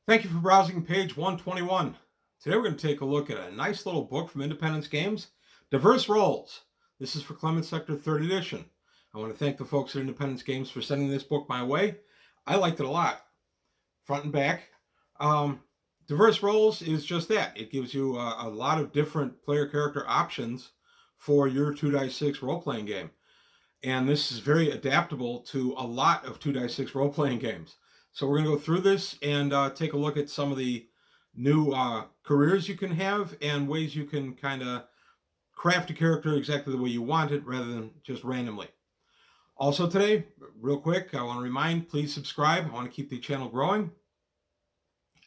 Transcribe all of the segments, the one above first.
Thank you for browsing page 121. Today we're going to take a look at a nice little book from Independence Games, Diverse Roles. This is for Clement Sector 3rd edition. I want to thank the folks at Independence Games for sending this book my way. I liked it a lot, front and back. Diverse Roles is just that. It gives you a lot of different player character options for your 2x6 role-playing game. And this is very adaptable to a lot of 2x6 role-playing games. So we're going to go through this and take a look at some of the new careers you can have and ways you can kind of craft a character exactly the way you want it rather than just randomly. Also today, real quick, I want to remind, please subscribe. I want to keep the channel growing.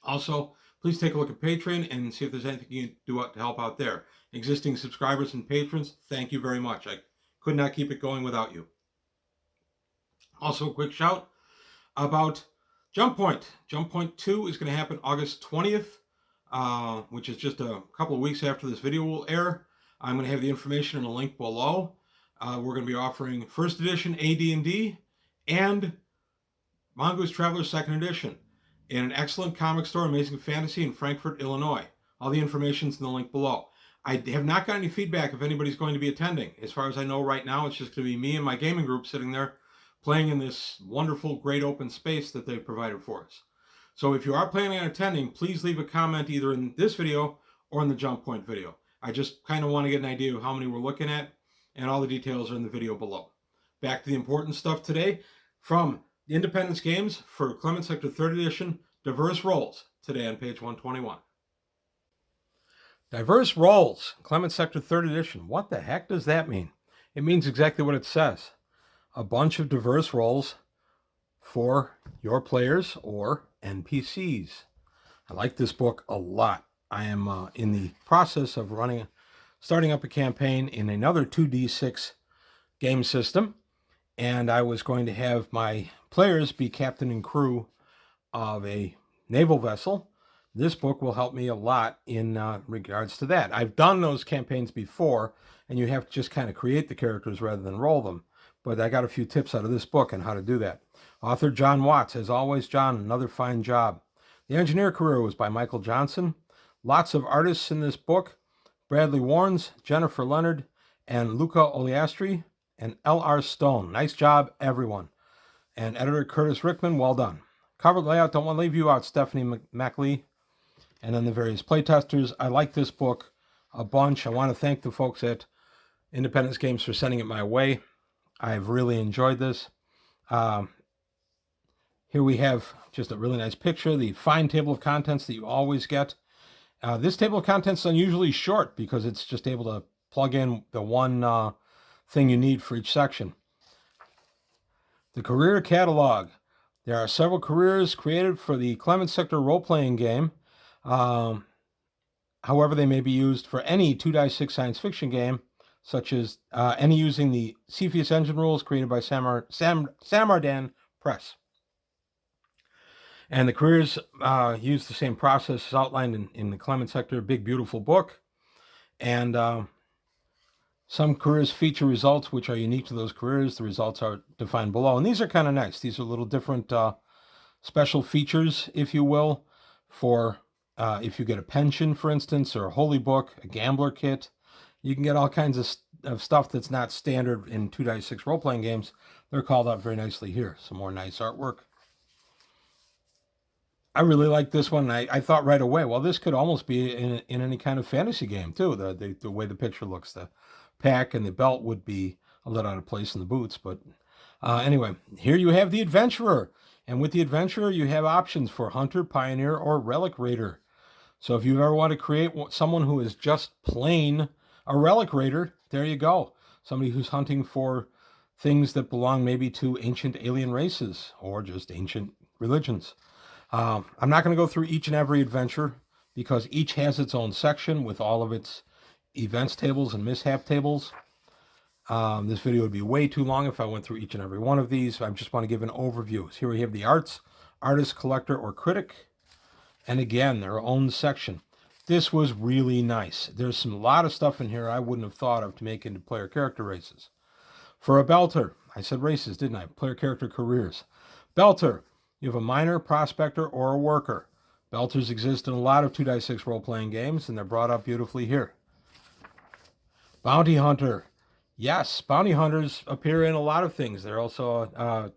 Also, please take a look at Patreon and see if there's anything you can do to help out there. Existing subscribers and patrons, thank you very much. I could not keep it going without you. Also, a quick shout about Jump Point. Jump Point 2 is going to happen August 20th, which is just a couple of weeks after this video will air. I'm going to have the information in a link below. We're going to be offering first edition AD&D and Mongoose Traveler 2nd edition in an excellent comic store, Amazing Fantasy in Frankfort, Illinois. All the information's in the link below. I have not got any feedback if anybody's going to be attending. As far as I know right now, it's just going to be me and my gaming group sitting there playing in this wonderful, great open space that they've provided for us. So if you are planning on attending, please leave a comment either in this video or in the Jump Point video. I just kind of want to get an idea of how many we're looking at, and all the details are in the video below. Back to the important stuff today from Independence Games for Clement Sector 3rd edition, Diverse Roles, today on page 121. Diverse Roles, Clement Sector 3rd edition. What the heck does that mean? It means exactly what it says. A bunch of diverse roles for your players or NPCs. I like this book a lot. I am in the process of starting up a campaign in another 2d6 game system, and I was going to have my players be captain and crew of a naval vessel. This book will help me a lot in regards to that. I've done those campaigns before, and you have to just kind of create the characters rather than roll them. But I got a few tips out of this book on how to do that. Author John Watts. As always, John, another fine job. The Engineer Career was by Michael Johnson. Lots of artists in this book. Bradley Warnes, Jennifer Leonard, and Luca Oliastri, and L.R. Stone. Nice job, everyone. And editor Curtis Rickman, well done. Cover layout, don't want to leave you out, Stephanie MacLean. And then the various playtesters. I like this book a bunch. I want to thank the folks at Independence Games for sending it my way. I've really enjoyed this. Here we have just a really nice picture, the fine table of contents that you always get. This table of contents is unusually short because it's just able to plug in the one thing you need for each section. The career catalog. There are several careers created for the Clement Sector role-playing game. However, they may be used for any 2x6 science fiction game, such as any using the Cepheus engine rules created by Samardan Press. And the careers use the same process as outlined in the Clement Sector Big Beautiful book. And some careers feature results which are unique to those careers. The results are defined below. And these are kind of nice. These are little different special features, if you will, for if you get a pension, for instance, or a holy book, a gambler kit. You can get all kinds of stuff that's not standard in 2x6 role-playing games. They're called out very nicely here. Some more nice artwork. I really like this one. I thought right away, well, this could almost be in any kind of fantasy game, too. The way the picture looks. The pack and the belt would be a little out of place in the boots. But anyway, here you have the Adventurer. And with the Adventurer, you have options for Hunter, Pioneer, or Relic Raider. So if you ever want to create someone who is just plain a Relic Raider, there you go. Somebody who's hunting for things that belong maybe to ancient alien races or just ancient religions. I'm not going to go through each and every adventure because each has its own section with all of its events tables and mishap tables. This video would be way too long if I went through each and every one of these. I just want to give an overview. So here we have the arts, artist, collector, or critic. And again, their own section. This was really nice. There's a lot of stuff in here I wouldn't have thought of to make into player character races. For a belter, I said races, didn't I? Player character careers. Belter, you have a miner, prospector, or a worker. Belters exist in a lot of 2-6 role-playing games, and they're brought up beautifully here. Bounty Hunter. Yes, bounty hunters appear in a lot of things. They're also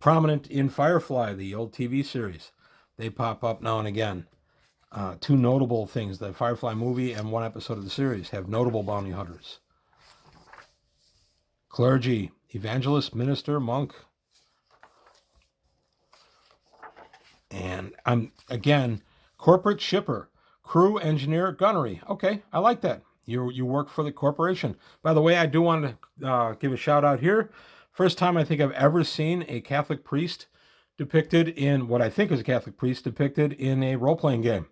prominent in Firefly, the old TV series. They pop up now and again. Two notable things, the Firefly movie and one episode of the series, have notable bounty hunters. Clergy, evangelist, minister, monk. And again, corporate shipper, crew, engineer, gunnery. Okay, I like that. You work for the corporation. By the way, I do want to give a shout out here. First time I think I've ever seen a Catholic priest depicted in what I think is a Catholic priest depicted in a role-playing game.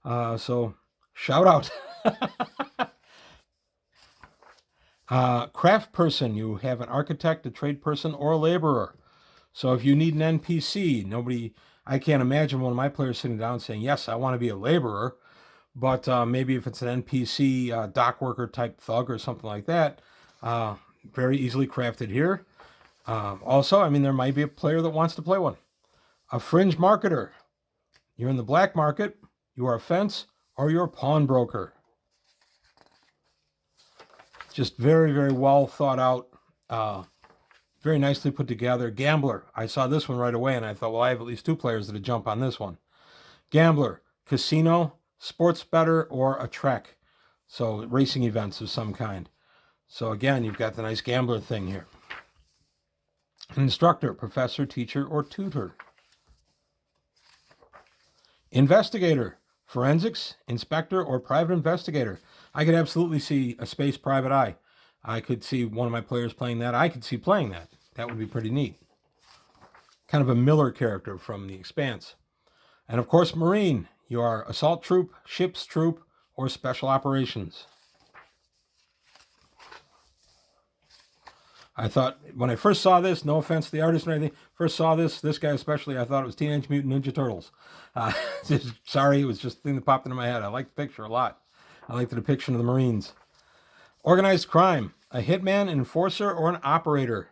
So shout out. Craft person, you have an architect, a trade person, or a laborer. So if you need an NPC, I can't imagine one of my players sitting down saying, yes, I want to be a laborer. But maybe if it's an NPC dock worker type thug or something like that, very easily crafted here. Also, there might be a player that wants to play one. A fringe marketer. You're in the black market, you are a fence, or you're a pawnbroker. Just very, very well thought out, very nicely put together. Gambler. I saw this one right away, and I thought, well, I have at least two players that'll jump on this one. Gambler, casino, sports bettor, or a trek. So racing events of some kind. So again, you've got the nice gambler thing here. Instructor, professor, teacher, or tutor. Investigator, forensics, inspector, or private investigator. I could absolutely see a space private eye. I could see one of my players playing that. I could see playing that. That would be pretty neat. Kind of a Miller character from The Expanse. And of course, Marine. You are assault troop, ship's troop, or special operations. I thought, when I first saw this, no offense to the artist or anything, first saw this guy especially, I thought it was Teenage Mutant Ninja Turtles. Sorry, it was just a thing that popped into my head. I like the picture a lot. I like the depiction of the Marines. Organized crime, a hitman, an enforcer, or an operator.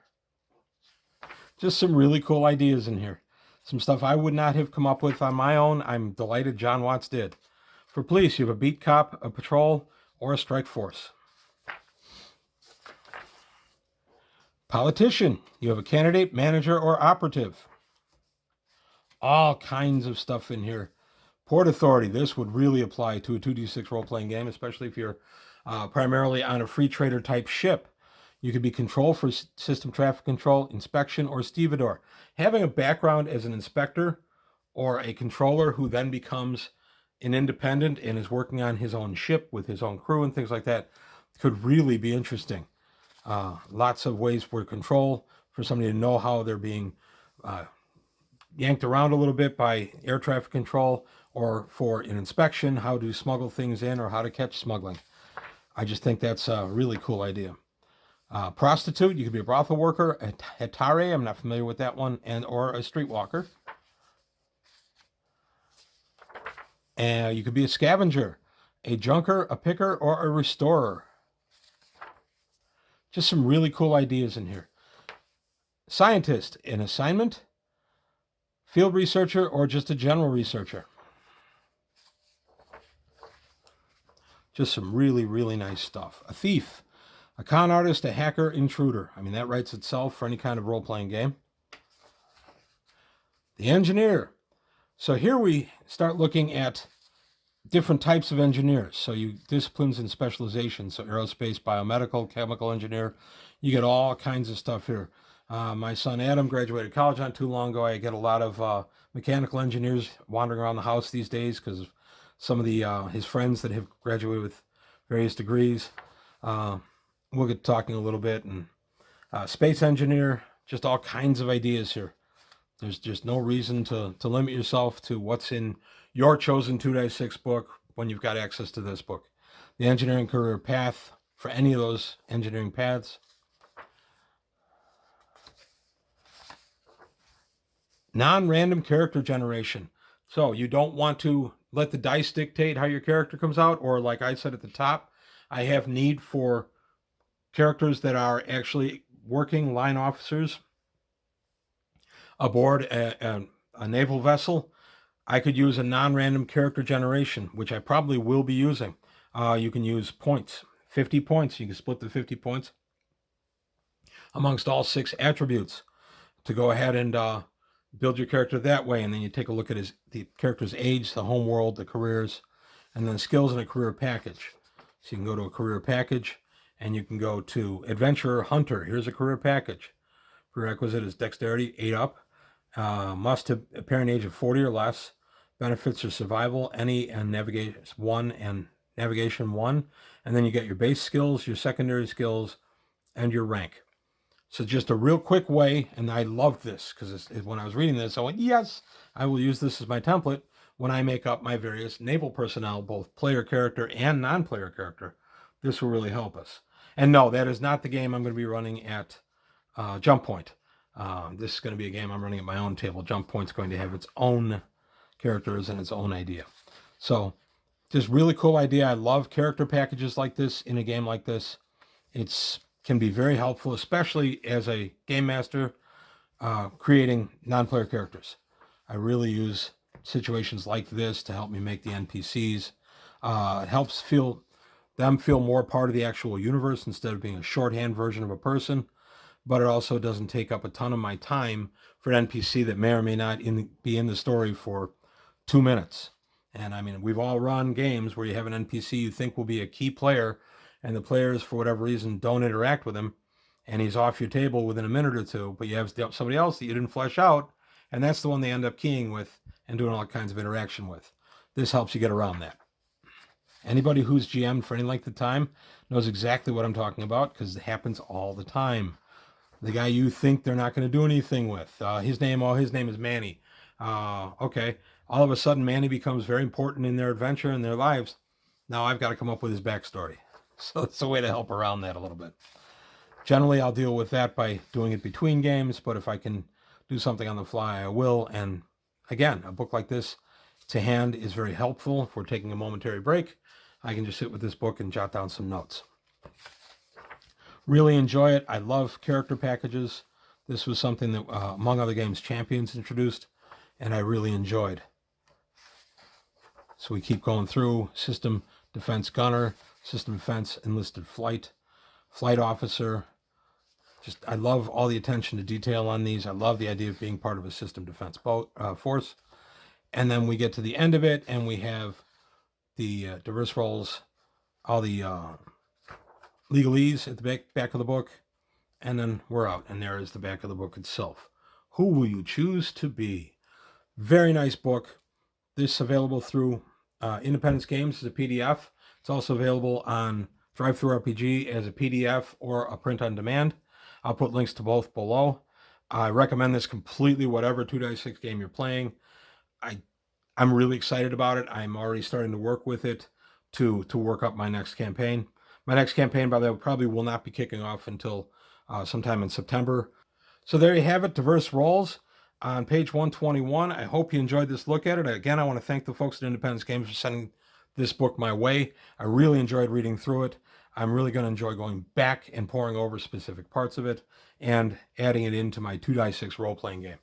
Just some really cool ideas in here. Some stuff I would not have come up with on my own. I'm delighted John Watts did. For police, you have a beat cop, a patrol, or a strike force. Politician, you have a candidate, manager, or operative. All kinds of stuff in here. Port authority, this would really apply to a 2d6 role-playing game, especially if you're primarily on a free trader type ship. You could be control for system traffic control, inspection, or stevedore. Having a background as an inspector or a controller who then becomes an independent and is working on his own ship with his own crew and things like that could really be interesting. Lots of ways for control, for somebody to know how they're being yanked around a little bit by air traffic control, or for an inspection, how to smuggle things in or how to catch smuggling. I just think that's a really cool idea. Prostitute, you could be a brothel worker, a hetare, I'm not familiar with that one, or a streetwalker. And you could be a scavenger, a junker, a picker, or a restorer. Just some really cool ideas in here. Scientist, an assignment, field researcher, or just a general researcher. Just some really, really nice stuff. A thief, a con artist, a hacker, intruder. That writes itself for any kind of role-playing game. The engineer. So here we start looking at different types of engineers. So you disciplines and specializations. So aerospace, biomedical, chemical engineer. You get all kinds of stuff here. My son Adam graduated college not too long ago. I get a lot of mechanical engineers wandering around the house these days because of some of his friends that have graduated with various degrees. We'll get talking a little bit. And space engineer, just all kinds of ideas here. There's just no reason to limit yourself to what's in your chosen 2-6 book when you've got access to this book. The engineering career path for any of those engineering paths. Non-random character generation. So you don't want to let the dice dictate how your character comes out, or like I said at the top, I have need for characters that are actually working line officers aboard a naval vessel. I could use a non-random character generation, which I probably will be using. You can use points, 50 points. You can split the 50 points amongst all 6 attributes to go ahead and build your character that way. And then you take a look at the character's age, the home world, the careers, and then skills in a career package. So you can go to a career package and you can go to Adventurer Hunter. Here's a career package. Prerequisite is dexterity 8 up. Must have a parent age of 40 or less. Benefits are survival, any, and navigation 1 and navigation 1. And then you get your base skills, your secondary skills, and your rank. So just a real quick way, and I love this because when I was reading this, I went, yes, I will use this as my template when I make up my various naval personnel, both player character and non-player character. This will really help us. And no, that is not the game I'm going to be running at Jump Point. This is going to be a game I'm running at my own table. Jump Point's going to have its own characters and its own idea. So just really cool idea. I love character packages like this in a game like this. It's can be very helpful, especially as a game master creating non-player characters. I really use situations like this to help me make the NPCs. It helps them feel more part of the actual universe instead of being a shorthand version of a person. But it also doesn't take up a ton of my time for an NPC that may or may not be in the story for 2 minutes. And I mean, we've all run games where you have an NPC you think will be a key player, and the players, for whatever reason, don't interact with him, and he's off your table within a minute or two, but you have somebody else that you didn't flesh out, and that's the one they end up keying with and doing all kinds of interaction with. This helps you get around that. Anybody who's GM'd for any length of time knows exactly what I'm talking about because it happens all the time. The guy you think they're not going to do anything with, his name is Manny. Okay, all of a sudden Manny becomes very important in their adventure and their lives. Now I've got to come up with his backstory. So it's a way to help around that a little bit. Generally, I'll deal with that by doing it between games, but if I can do something on the fly, I will. And again, a book like this to hand is very helpful. If we're taking a momentary break, I can just sit with this book and jot down some notes. Really enjoy it. I love character packages. This was something that, among other games, Champions introduced, and I really enjoyed. So we keep going through System Defense Gunner, System Defense Enlisted Flight Officer. I love all the attention to detail on these. I love the idea of being part of a system defense force. And then we get to the end of it, and we have the diverse roles, all the legalese at the back of the book, and then we're out. And there is the back of the book itself. Who will you choose to be? Very nice book. This available through Independence Games as a PDF. It's also available on Drive-Thru-RPG as a PDF or a print on demand. I'll put links to both below. I recommend this completely, whatever 2x6 game you're playing. I'm really excited about it. I'm already starting to work with it to work up my next campaign. My next campaign, by the way, probably will not be kicking off until sometime in September. So there you have it, Diverse Roles on page 121. I hope you enjoyed this look at it. Again, I want to thank the folks at Independence Games for sending this book my way. I really enjoyed reading through it. I'm really going to enjoy going back and poring over specific parts of it and adding it into my 2x6 role-playing game.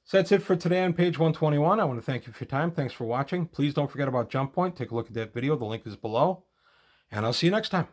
So that's it for today on page 121. I want to thank you for your time. Thanks for watching. Please don't forget about Jump Point. Take a look at that video. The link is below. And I'll see you next time.